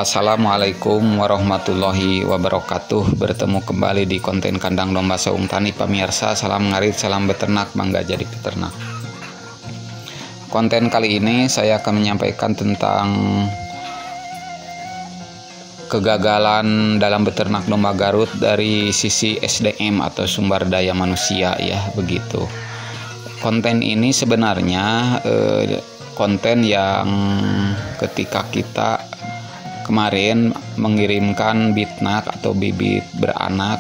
Assalamualaikum warahmatullahi wabarakatuh. Bertemu kembali di konten kandang domba Saung Tani pemirsa. Salam ngarit, salam beternak, bangga jadi peternak. Konten kali ini saya akan menyampaikan tentang kegagalan dalam beternak domba Garut dari sisi SDM atau sumber daya manusia, ya begitu. Konten ini sebenarnya konten yang ketika kita kemarin mengirimkan bitnak atau bibit beranak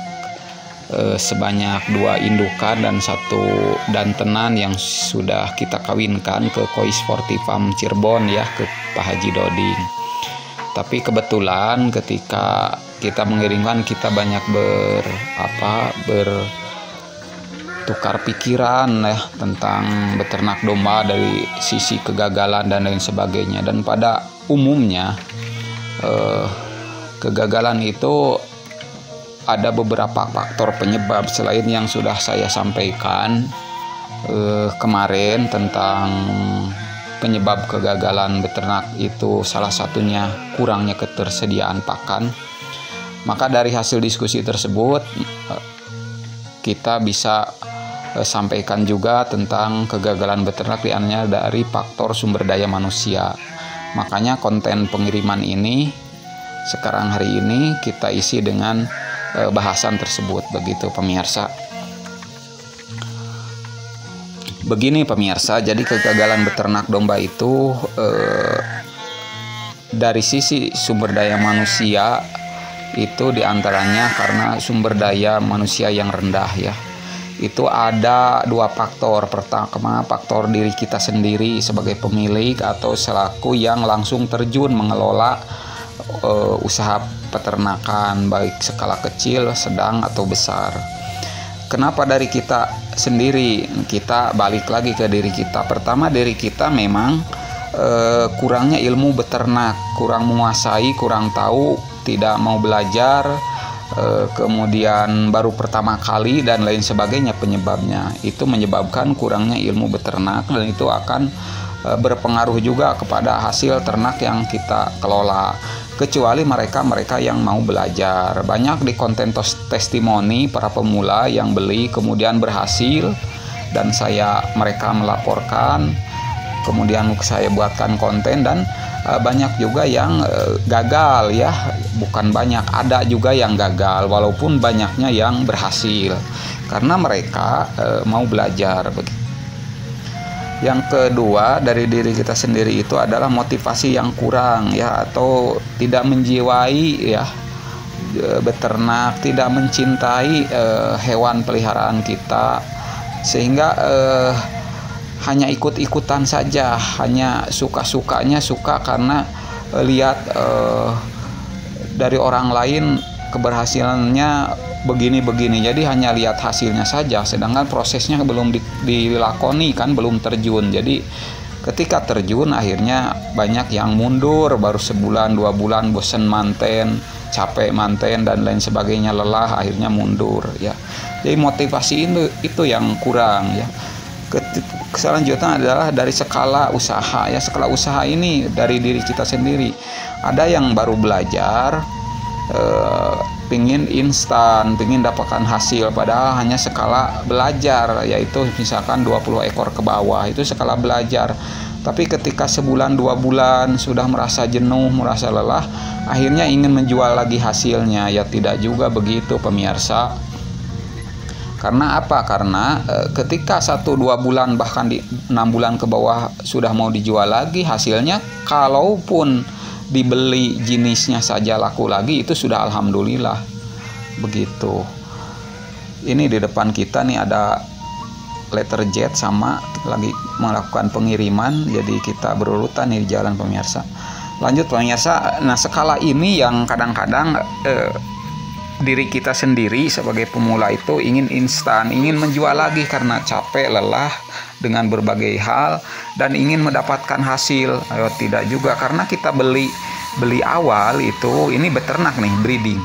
sebanyak 2 indukan dan 1 dantenan yang sudah kita kawinkan ke Koi Sporty Farm Cirebon, ya, ke Pak Haji Doding. Tapi kebetulan ketika kita mengirimkan, kita banyak bertukar pikiran, ya, tentang beternak domba dari sisi kegagalan dan lain sebagainya. Dan pada umumnya kegagalan itu ada beberapa faktor penyebab selain yang sudah saya sampaikan kemarin tentang penyebab kegagalan beternak itu, salah satunya kurangnya ketersediaan pakan. Maka dari hasil diskusi tersebut kita bisa sampaikan juga tentang kegagalan beternak diantaranya dari faktor sumber daya manusia. Makanya konten pengiriman ini sekarang hari ini kita isi dengan bahasan tersebut, begitu pemirsa. Begini pemirsa, jadi kegagalan beternak domba itu dari sisi sumber daya manusia itu diantaranya karena sumber daya manusia yang rendah, ya. Itu ada 2 faktor. Pertama, faktor diri kita sendiri sebagai pemilik atau selaku yang langsung terjun mengelola usaha peternakan, baik skala kecil, sedang atau besar. Kenapa dari kita sendiri? Kita balik lagi ke diri kita. Pertama, diri kita memang kurangnya ilmu beternak, kurang menguasai, kurang tahu, tidak mau belajar, kemudian baru pertama kali dan lain sebagainya. Penyebabnya itu menyebabkan kurangnya ilmu beternak, dan itu akan berpengaruh juga kepada hasil ternak yang kita kelola. Kecuali mereka yang mau belajar. Banyak di konten testimoni para pemula yang beli kemudian berhasil, dan mereka melaporkan, kemudian saya buatkan konten, dan banyak juga yang gagal, ya. Bukan banyak, ada juga yang gagal walaupun banyaknya yang berhasil karena mereka mau belajar. Yang kedua, dari diri kita sendiri itu adalah motivasi yang kurang, ya, atau tidak menjiwai, ya, beternak, tidak mencintai hewan peliharaan kita, sehingga hanya ikut-ikutan saja, hanya suka-sukanya, suka karena lihat dari orang lain keberhasilannya begini-begini, jadi hanya lihat hasilnya saja, sedangkan prosesnya belum dilakoni, kan, belum terjun. Jadi ketika terjun akhirnya banyak yang mundur, baru sebulan 2 bulan bosen manten, capek manten dan lain sebagainya, lelah, akhirnya mundur, ya. Jadi motivasi itu yang kurang, ya. Selanjutnya adalah dari skala usaha, ya. Skala usaha ini dari diri kita sendiri. Ada yang baru belajar, pingin instan, pingin dapatkan hasil, padahal hanya skala belajar, yaitu misalkan 20 ekor ke bawah, itu skala belajar. Tapi ketika sebulan 2 bulan sudah merasa jenuh, merasa lelah, akhirnya ingin menjual lagi hasilnya, ya tidak juga begitu pemirsa. Karena apa? Karena ketika 1-2 bulan bahkan di 6 bulan ke bawah sudah mau dijual lagi, hasilnya kalaupun dibeli jenisnya saja laku lagi, itu sudah alhamdulillah, begitu. Ini di depan kita nih ada letter Z sama lagi melakukan pengiriman, jadi kita berurutan nih di jalan pemirsa. Lanjut pemirsa, nah skala ini yang kadang-kadang diri kita sendiri sebagai pemula itu ingin instan, ingin menjual lagi karena capek, lelah dengan berbagai hal, dan ingin mendapatkan hasil. Tidak juga, karena kita beli awal itu, ini beternak nih, breeding.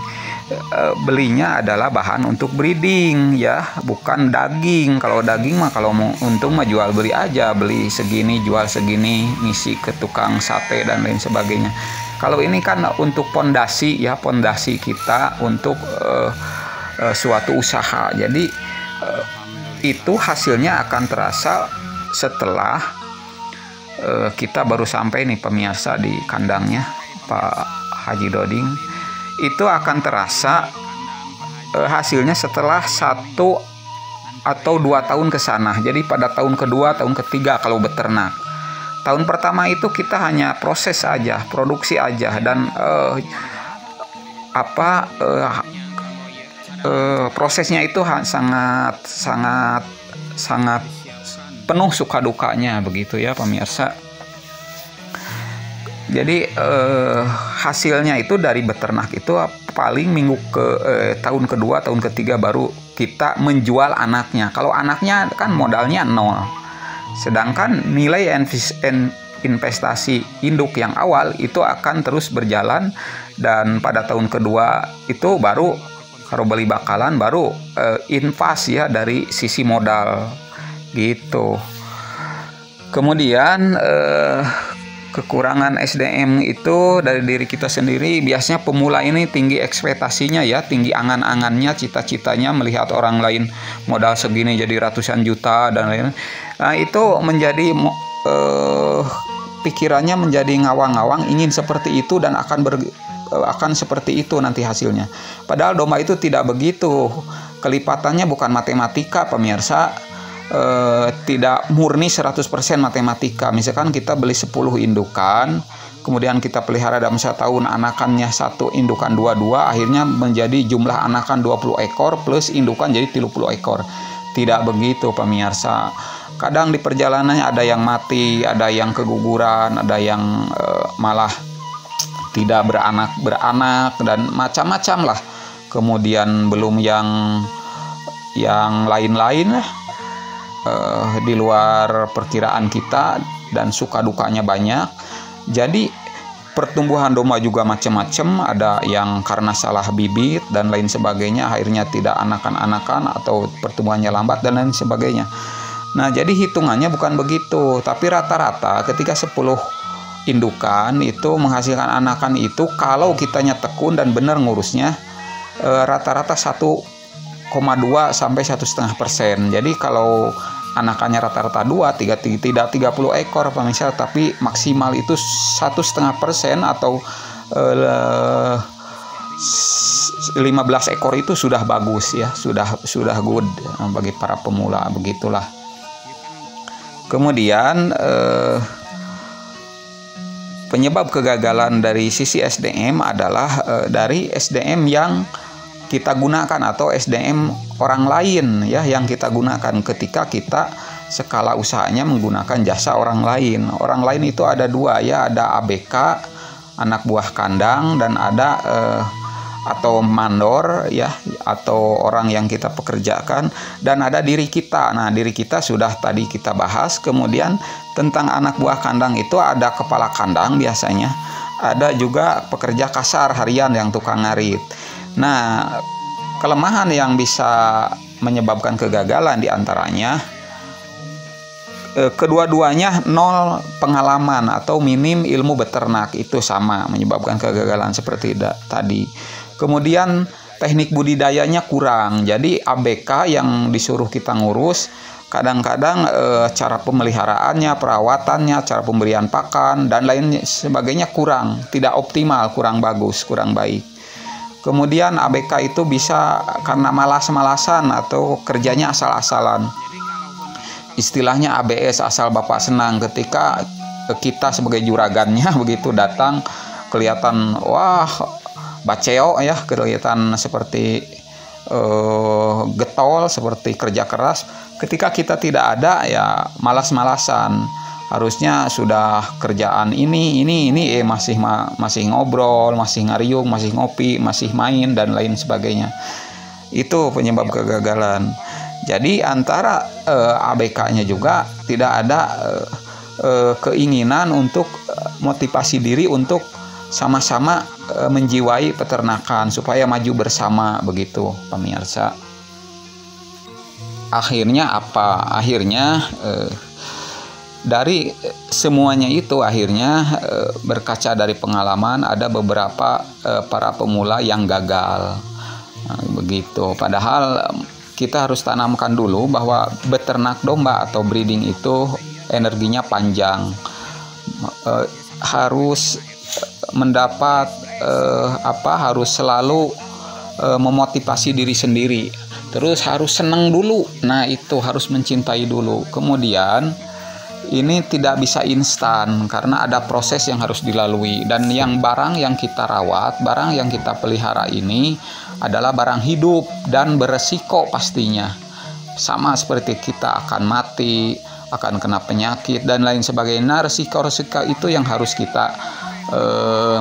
belinya adalah bahan untuk breeding ya, bukan daging. Kalau daging mah kalau mau untung mah jual beli aja, beli segini jual segini, ngisi ke tukang sate dan lain sebagainya. Kalau ini kan untuk pondasi ya, pondasi kita untuk suatu usaha. Jadi itu hasilnya akan terasa setelah kita baru sampai nih pemirsa di kandangnya Pak Haji Doding. Itu akan terasa hasilnya setelah 1 atau 2 tahun ke sana. Jadi pada tahun kedua, tahun ketiga kalau beternak. Tahun pertama itu kita hanya proses aja, produksi aja, dan prosesnya itu sangat penuh suka dukanya begitu ya pemirsa. Jadi hasilnya itu dari beternak itu paling tahun kedua, tahun ketiga baru kita menjual anaknya. Kalau anaknya kan modalnya 0. Sedangkan nilai investasi induk yang awal itu akan terus berjalan, dan pada tahun kedua itu baru kalau beli bakalan baru invest ya dari sisi modal gitu. Kemudian kekurangan SDM itu dari diri kita sendiri. Biasanya pemula ini tinggi ekspektasinya ya, tinggi angan-angannya, cita-citanya melihat orang lain modal segini jadi ratusan juta dan lain-lain. Nah itu menjadi pikirannya menjadi ngawang-ngawang, ingin seperti itu dan akan seperti itu nanti hasilnya. Padahal domba itu tidak begitu. Kelipatannya bukan matematika pemirsa. Tidak murni 100% matematika. Misalkan kita beli 10 indukan, kemudian kita pelihara dalam 1 tahun, anakannya 1 indukan 22, akhirnya menjadi jumlah anakan 20 ekor plus indukan jadi 30 ekor. Tidak begitu pemirsa. Kadang di perjalanannya ada yang mati, ada yang keguguran, ada yang malah tidak beranak dan macam-macam lah. Kemudian belum yang lain-lain lah. Di luar perkiraan kita, dan suka dukanya banyak. Jadi pertumbuhan domba juga macam-macam, ada yang karena salah bibit dan lain sebagainya akhirnya tidak anakan-anakan atau pertumbuhannya lambat dan lain sebagainya. Nah jadi hitungannya bukan begitu, tapi rata-rata ketika 10 indukan itu menghasilkan anakan itu, kalau kitanya tekun dan benar ngurusnya, rata-rata 1,2 sampai 1,5%. Jadi kalau anakannya rata-rata 3 tidak 30 ekor pemirsa, tapi maksimal itu 1,5% atau 15 ekor itu sudah bagus ya, sudah good bagi para pemula, begitulah. Kemudian penyebab kegagalan dari sisi SDM adalah dari SDM yang kita gunakan atau SDM orang lain ya yang kita gunakan ketika kita skala usahanya menggunakan jasa orang lain. Orang lain itu ada 2 ya, ada ABK, anak buah kandang, dan ada atau mandor ya, atau orang yang kita pekerjakan, dan ada diri kita. Nah, diri kita sudah tadi kita bahas. Kemudian tentang anak buah kandang itu ada kepala kandang biasanya, ada juga pekerja kasar harian yang tukang ngarit. Nah, kelemahan yang bisa menyebabkan kegagalan diantaranya kedua-duanya 0 pengalaman atau minim ilmu beternak, itu sama menyebabkan kegagalan seperti tadi. Kemudian teknik budidayanya kurang, jadi ABK yang disuruh kita ngurus kadang-kadang cara pemeliharaannya, perawatannya, cara pemberian pakan dan lain sebagainya kurang, tidak optimal, kurang bagus, kurang baik. Kemudian ABK itu bisa karena malas-malasan atau kerjanya asal-asalan. Istilahnya ABS, asal bapak senang. Ketika kita sebagai juragannya begitu datang, kelihatan wah baceo ya, kelihatan seperti getol, seperti kerja keras. Ketika kita tidak ada ya malas-malasan. Harusnya sudah kerjaan ini masih ngobrol, masih ngariung, masih ngopi, masih main dan lain sebagainya. Itu penyebab kegagalan. Jadi antara ABK-nya juga tidak ada keinginan untuk motivasi diri untuk sama-sama menjiwai peternakan supaya maju bersama, begitu pemirsa. Akhirnya apa? Akhirnya dari semuanya itu akhirnya berkaca dari pengalaman ada beberapa para pemula yang gagal. Begitu. Padahal kita harus tanamkan dulu bahwa beternak domba atau breeding itu energinya panjang. Harus mendapat harus selalu memotivasi diri sendiri. Terus harus senang dulu. Nah, itu harus mencintai dulu. Kemudian ini tidak bisa instan karena ada proses yang harus dilalui, dan yang barang yang kita rawat, barang yang kita pelihara ini adalah barang hidup dan beresiko pastinya. Sama seperti kita akan mati, akan kena penyakit dan lain sebagainya. Nah, resiko-resiko itu yang harus kita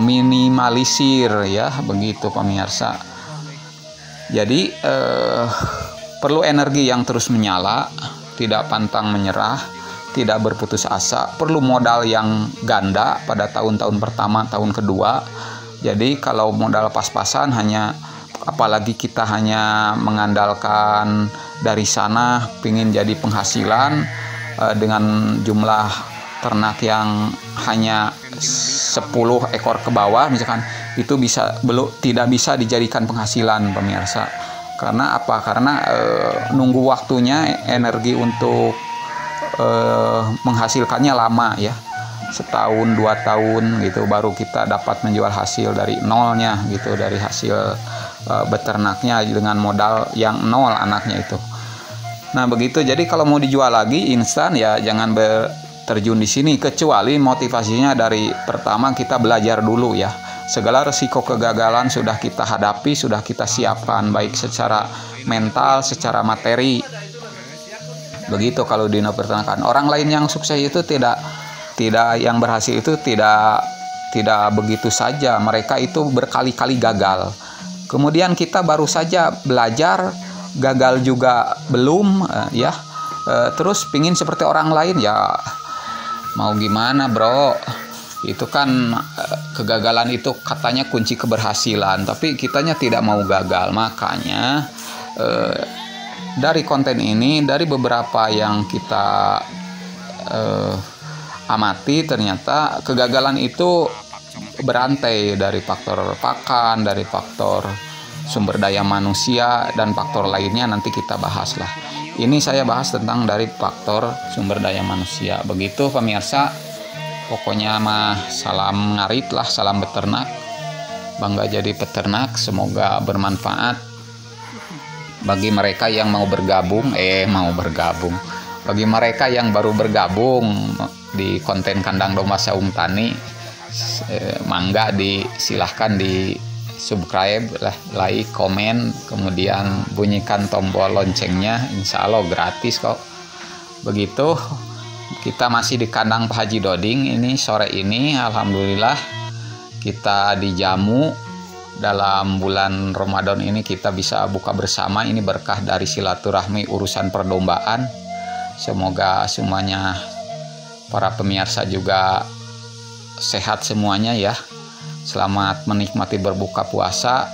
minimalisir ya, begitu pemirsa. Jadi perlu energi yang terus menyala, tidak pantang menyerah, tidak berputus asa, perlu modal yang ganda pada tahun-tahun pertama, tahun kedua. Jadi kalau modal pas-pasan apalagi kita hanya mengandalkan dari sana pingin jadi penghasilan dengan jumlah ternak yang hanya 10 ekor ke bawah misalkan, itu tidak bisa dijadikan penghasilan pemirsa. Karena apa? Karena nunggu waktunya, energi untuk menghasilkannya lama ya, 1-2 tahun gitu, baru kita dapat menjual hasil dari nolnya gitu, dari hasil beternaknya dengan modal yang nol anaknya itu. Nah begitu. Jadi kalau mau dijual lagi instan ya jangan terjun di sini, kecuali motivasinya dari pertama kita belajar dulu ya. Segala resiko kegagalan sudah kita hadapi, sudah kita siapkan baik secara mental, secara materi. Begitu kalau di peternakan. Orang lain yang sukses itu tidak yang berhasil itu tidak begitu saja. Mereka itu berkali-kali gagal. Kemudian kita baru saja belajar, gagal juga belum ya. Terus pingin seperti orang lain ya, mau gimana bro? Itu kan kegagalan itu katanya kunci keberhasilan, tapi kitanya tidak mau gagal. Makanya dari konten ini, dari beberapa yang kita amati, ternyata kegagalan itu berantai dari faktor pakan, dari faktor sumber daya manusia, dan faktor lainnya nanti kita bahas lah. Ini saya bahas tentang dari faktor sumber daya manusia. Begitu pemirsa, pokoknya mah salam ngarit lah, salam beternak, bangga jadi peternak. Semoga bermanfaat bagi mereka yang mau bergabung, bagi mereka yang baru bergabung di konten Kandang Domba Saung Tani, mangga silahkan di subscribe, like, komen, kemudian bunyikan tombol loncengnya, insya Allah gratis kok. Begitu, kita masih di kandang Pak Haji Doding ini sore ini, alhamdulillah kita dijamu. Dalam bulan Ramadan ini kita bisa buka bersama, ini berkah dari silaturahmi urusan perdombaan. Semoga semuanya, para pemirsa juga sehat semuanya ya. Selamat menikmati berbuka puasa.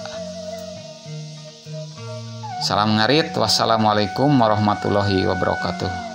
Salam ngarit. Wassalamualaikum warahmatullahi wabarakatuh.